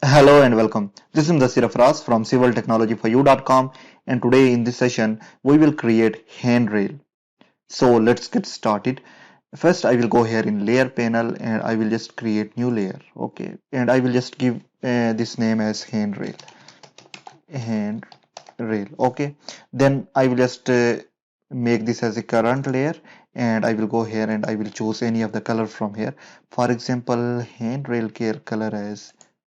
Hello and welcome. This is Mdassir Afras from civiltechnologyforyou.com, and today in this session we will create handrail. So let's get started. First I will go here in layer panel and I will just create new layer. Okay, and I will just give this name as handrail. Okay, then I will just make this as a current layer, and I will go here and I will choose any of the color from here. For example, handrail care color as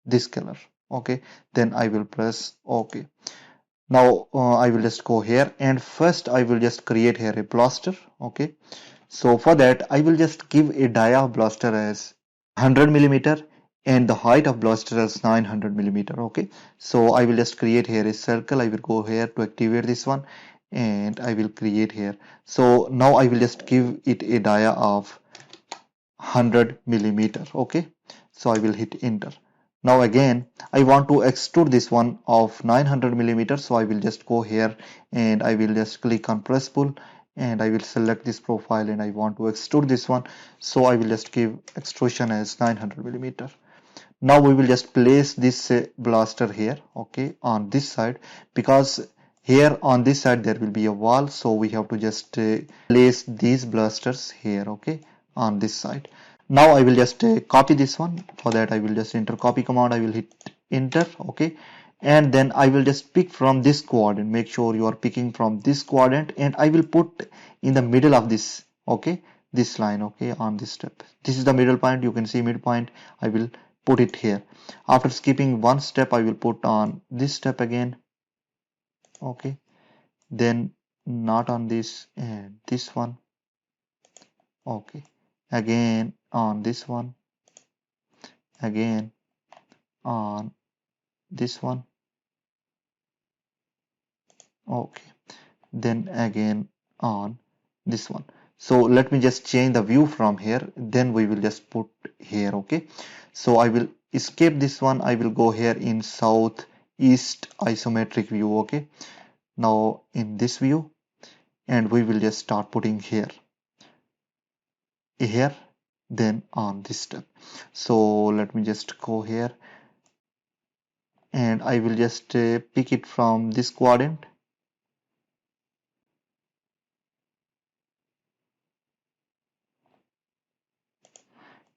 this color. Okay, then I will press OK. Now I will just go here and first I will just create here a blaster. Okay, so for that I will just give a dia of blaster as 100 millimeter and the height of blaster as 900 millimeter. Okay, so I will just create here a circle. I will go here to activate this one and I will create here. So now I will just give it a dia of 100 millimeter. Okay, so I will hit enter. Now again I want to extrude this one of 900 millimeters, so I will just go here and I will just click on press pull and I will select this profile and I want to extrude this one, so I will just give extrusion as 900 millimeter. Now we will just place this blaster here, okay, on this side, because here on this side there will be a wall, so we have to just place these blasters here, okay, on this side. Now I will just copy this one. For that I will just enter copy command. I will hit enter. Okay, and then I will just pick from this quadrant. Make sure you are picking from this quadrant, and I will put in the middle of this. Okay, this line. Okay, on this step. This is the middle point. You can see midpoint. I will put it here. After skipping one step, I will put on this step again. Okay, then not on this and this one. Okay, again on this one, again on this one. Okay, then again on this one. So let me just change the view from here, then we will just put here. Okay, so I will escape this one. I will go here in southeast isometric view. Okay, now in this view, and we will just start putting here, then on this step. So let me just go here and I will just pick it from this quadrant.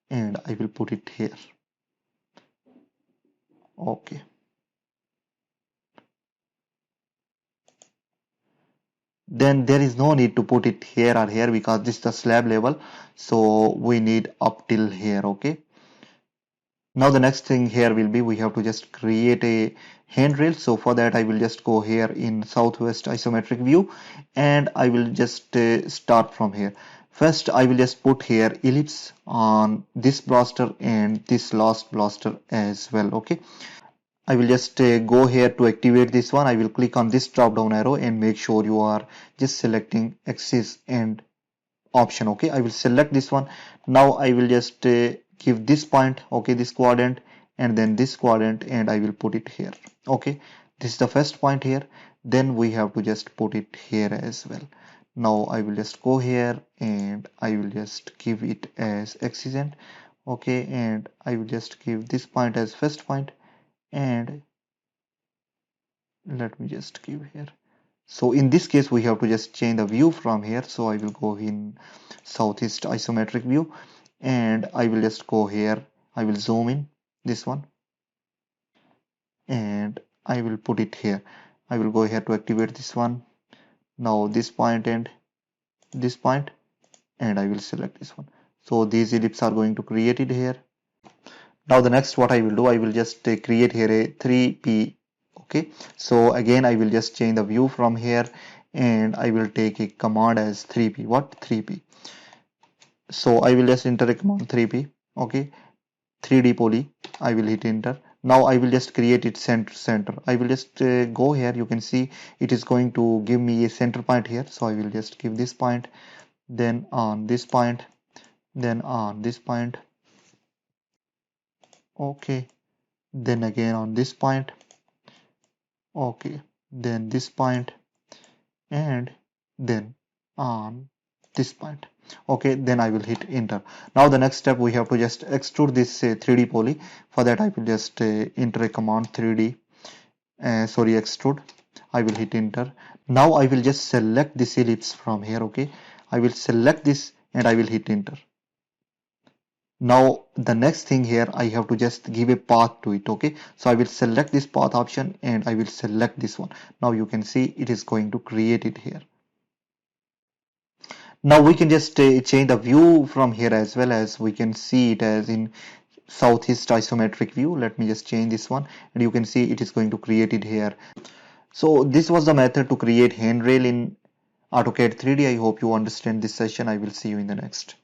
And I will put it here. Okay. Then there is no need to put it here or here because this is the slab level. So we need up till here. Okay. Now the next thing here will be we have to just create a handrail. So for that I will just go here in southwest isometric view and I will just start from here. First I will just put here ellipse on this blaster and this last blaster as well. Okay. I will just go here to activate this one. I will click on this drop down arrow and make sure you are just selecting axis and option. Okay, I will select this one. Now I will just give this point, okay, this quadrant, and then this quadrant, and I will put it here. Okay, this is the first point here. Then we have to just put it here as well. Now I will just go here and I will just give it as axis end. Okay, and I will just give this point as first point, and let me just give here. So in this case we have to just change the view from here, so I will go in southeast isometric view and I will just go here. I will zoom in this one and I will put it here. I will go here to activate this one. Now this point and this point, and I will select this one. So these ellipses are going to create it here. Now the next what I will do, I will just create here a 3p. Okay, so again I will just change the view from here and I will take a command as 3p. What? 3p. So I will just enter a command 3p. Okay, 3d poly. I will hit enter. Now I will just create it center. I will just go here. You can see it is going to give me a center point here, so I will just give this point, then on this point, then on this point. Okay, then again on this point. Okay, then this point, and then on this point. Okay, then I will hit enter. Now the next step, we have to just extrude this 3D poly. For that I will just enter a command 3D, sorry, extrude. I will hit enter. Now I will just select this ellipse from here. Okay, I will select this and I will hit enter. Now the next thing here, I have to just give a path to it. Okay, so I will select this path option and I will select this one. Now you can see it is going to create it here. Now we can just change the view from here, as well as we can see it as in southeast isometric view. Let me just change this one and you can see it is going to create it here. So this was the method to create handrail in AutoCAD 3D. I hope you understand this session. I will see you in the next.